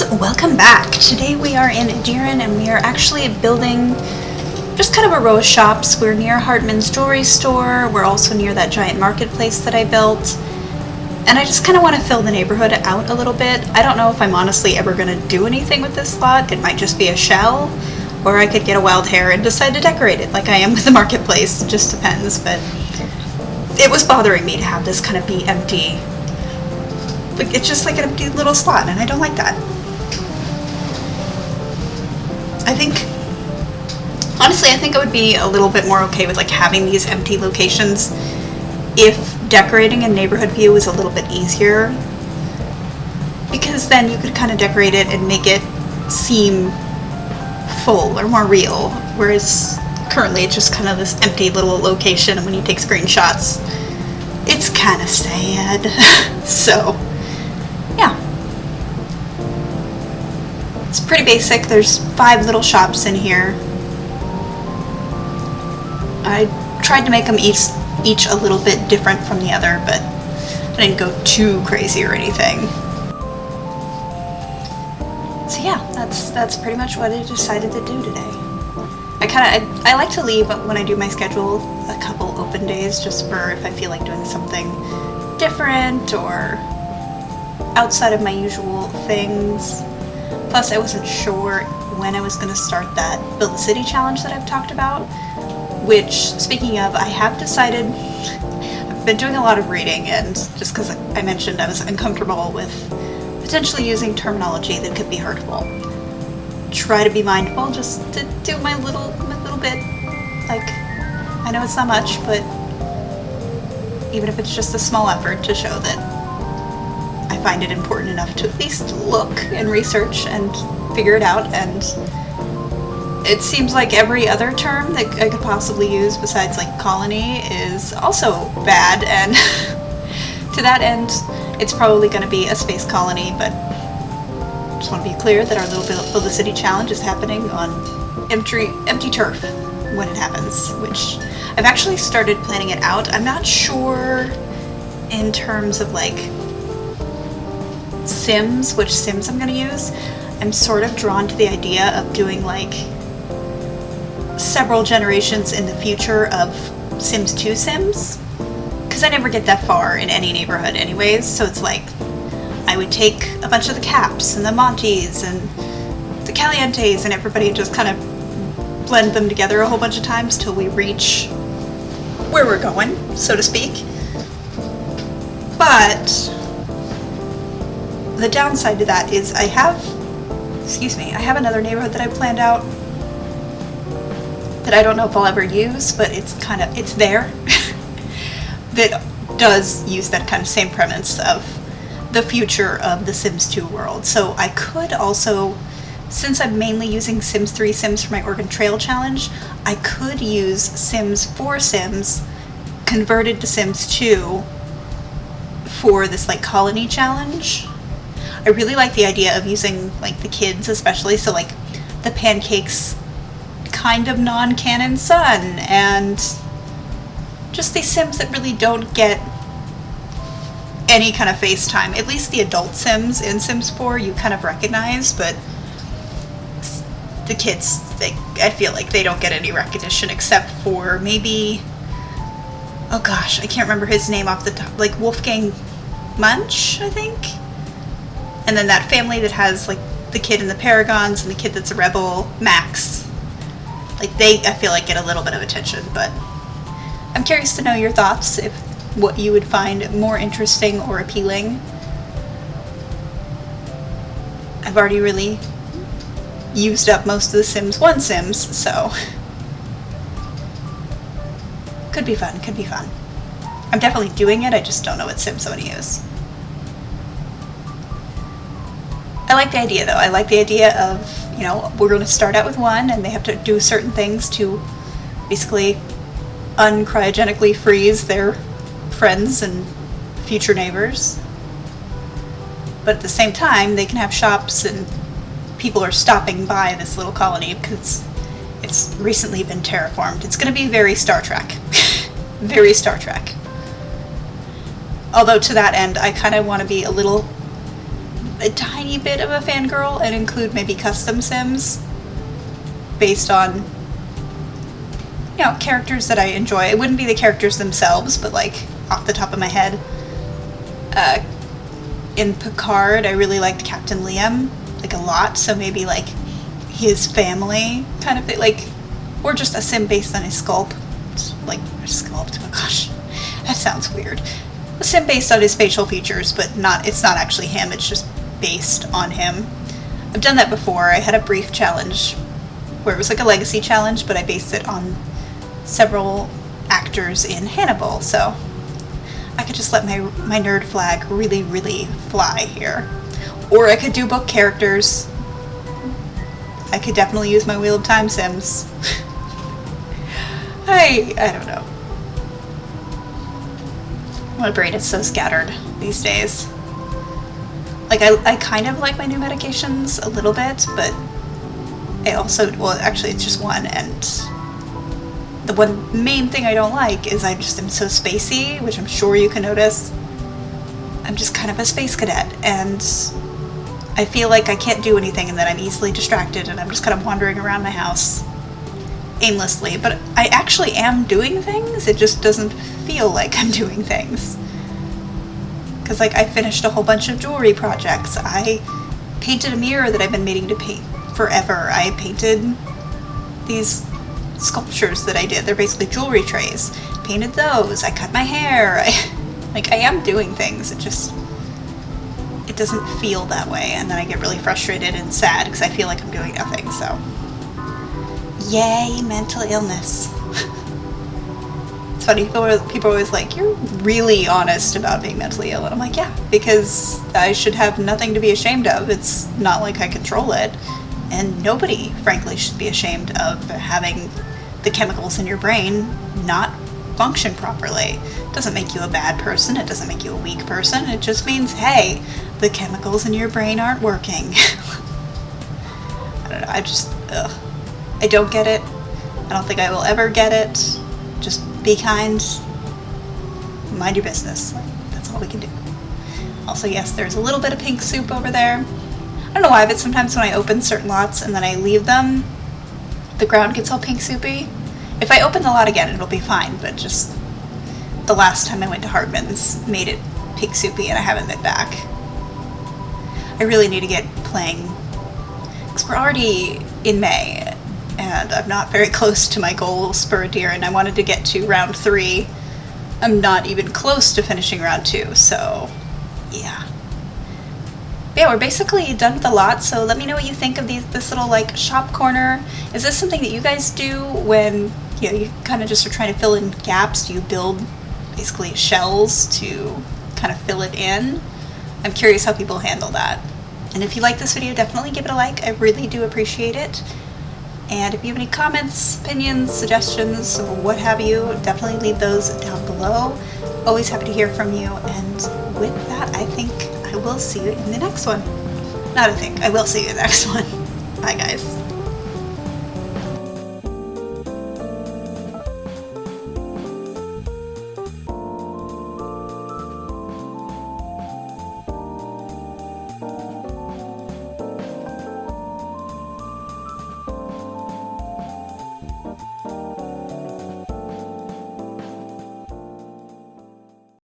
guys, welcome back. Today we are in Dieren and we are actually building just kind of a row of shops. We're near Hartman's jewelry store. We're also near that giant marketplace that I built. And I just kind of want to fill the neighborhood out a little bit. I don't know if I'm honestly ever going to do anything with this lot. It might just be a shell, or I could get a wild hair and decide to decorate it like I am with the marketplace. It just depends, but it was bothering me to have this kind of be empty. Like, it's just like an empty little slot, and I don't like that. Honestly, I think I would be a little bit more okay with like having these empty locations if decorating a neighborhood view was a little bit easier, because then you could kind of decorate it and make it seem full or more real, whereas currently it's just kind of this empty little location, and when you take screenshots it's kind of sad. So yeah, it's pretty basic. There's 5 little shops in here. I tried to make them each a little bit different from the other, but I didn't go too crazy or anything. So yeah, that's pretty much what I decided to do today. I like to leave when I do my schedule a couple open days, just for if I feel like doing something different or outside of my usual things. Plus, I wasn't sure when I was going to start that Build a City challenge that I've talked about, which, speaking of, I have decided, I've been doing a lot of reading, and just because I mentioned I was uncomfortable with potentially using terminology that could be hurtful. Try to be mindful, just to do my little bit. Like, I know it's not much, but even if it's just a small effort to show that I find it important enough to at least look and research and figure it out. And it seems like every other term that I could possibly use besides like colony is also bad, and to that end it's probably going to be a space colony. But just want to be clear that our little Build a City challenge is happening on empty turf when it happens, which I've actually started planning it out. I'm not sure in terms of like Sims, which Sims I'm going to use. I'm sort of drawn to the idea of doing like several generations in the future of Sims 2 Sims, because I never get that far in any neighborhood anyways. So it's like I would take a bunch of the Caps and the Montes and the Calientes and everybody and just kind of blend them together a whole bunch of times till we reach where we're going, so to speak. But the downside to that is I have another neighborhood that I planned out that I don't know if I'll ever use, but it's there that does use that kind of same premise of the future of the Sims 2 world. So I could also, since I'm mainly using Sims 3 Sims for my Oregon Trail challenge, I could use Sims 4 Sims converted to Sims 2 for this like colony challenge. I really like the idea of using like the kids especially, so like the Pancakes kind of non-canon son, and just these Sims that really don't get any kind of face time. At least the adult Sims in Sims 4 you kind of recognize, but the kids, I feel like they don't get any recognition except for maybe, oh gosh, I can't remember his name off the top, like Wolfgang Munch, I think? And then that family that has like the kid in the Paragons and the kid that's a rebel, Max. Like they, I feel like, get a little bit of attention, but I'm curious to know your thoughts, if what you would find more interesting or appealing. I've already really used up most of the Sims 1 Sims, so could be fun. I'm definitely doing it, I just don't know what Sims I'm going to use. I like the idea though. I like the idea of, you know, we're going to start out with one and they have to do certain things to basically uncryogenically freeze their friends and future neighbors. But at the same time, they can have shops and people are stopping by this little colony because it's recently been terraformed. It's going to be very Star Trek. Very Star Trek. Although to that end, I kind of want to be a little a tiny bit of a fangirl and include maybe custom Sims based on, you know, characters that I enjoy. It wouldn't be the characters themselves, but like off the top of my head. In Picard, I really liked Captain Liam, like a lot, so maybe like his family kind of thing, like, or just a sim based on his sculpt, like, sculpt, oh gosh, that sounds weird. A sim based on his facial features, but it's not actually him, it's just based on him. I've done that before. I had a brief challenge where it was like a legacy challenge, but I based it on several actors in Hannibal, so I could just let my nerd flag really, really fly here. Or I could do book characters. I could definitely use my Wheel of Time Sims. I don't know. My brain is so scattered these days. Like, I kind of like my new medications a little bit, but I also, well, actually it's just one, and the one main thing I don't like is I just am so spacey, which I'm sure you can notice. I'm just kind of a space cadet, and I feel like I can't do anything and that I'm easily distracted and I'm just kind of wandering around my house aimlessly. But I actually am doing things, it just doesn't feel like I'm doing things. Because, like, I finished a whole bunch of jewelry projects. I painted a mirror that I've been meaning to paint forever. I painted these sculptures that I did. They're basically jewelry trays. Painted those. I cut my hair. I am doing things. It doesn't feel that way, and then I get really frustrated and sad because I feel like I'm doing nothing, so. Yay, mental illness. It's funny, people are always like, you're really honest about being mentally ill, and I'm like, yeah, because I should have nothing to be ashamed of. It's not like I control it, and nobody, frankly, should be ashamed of having the chemicals in your brain not function properly. It doesn't make you a bad person, it doesn't make you a weak person, it just means, hey, the chemicals in your brain aren't working. I don't know, I don't get it. I don't think I will ever get it. Just be kind, mind your business. That's all we can do. Also, yes, there's a little bit of pink soup over there. I don't know why, but sometimes when I open certain lots and then I leave them, the ground gets all pink soupy. If I open the lot again, it'll be fine, but just the last time I went to Hardman's made it pink soupy and I haven't been back. I really need to get playing, because we're already in May, and I'm not very close to my goal, Spur Deer, and I wanted to get to round 3. I'm not even close to finishing round 2, so yeah. But yeah, we're basically done with the lot, so let me know what you think of this little, like, shop corner. Is this something that you guys do when, you know, you kind of just are trying to fill in gaps? Do you build basically shells to kind of fill it in? I'm curious how people handle that. And if you like this video, definitely give it a like. I really do appreciate it. And if you have any comments, opinions, suggestions, or what have you, definitely leave those down below. Always happy to hear from you. And with that, I think I will see you in the next one. Not I think, I will see you in the next one. Bye, guys.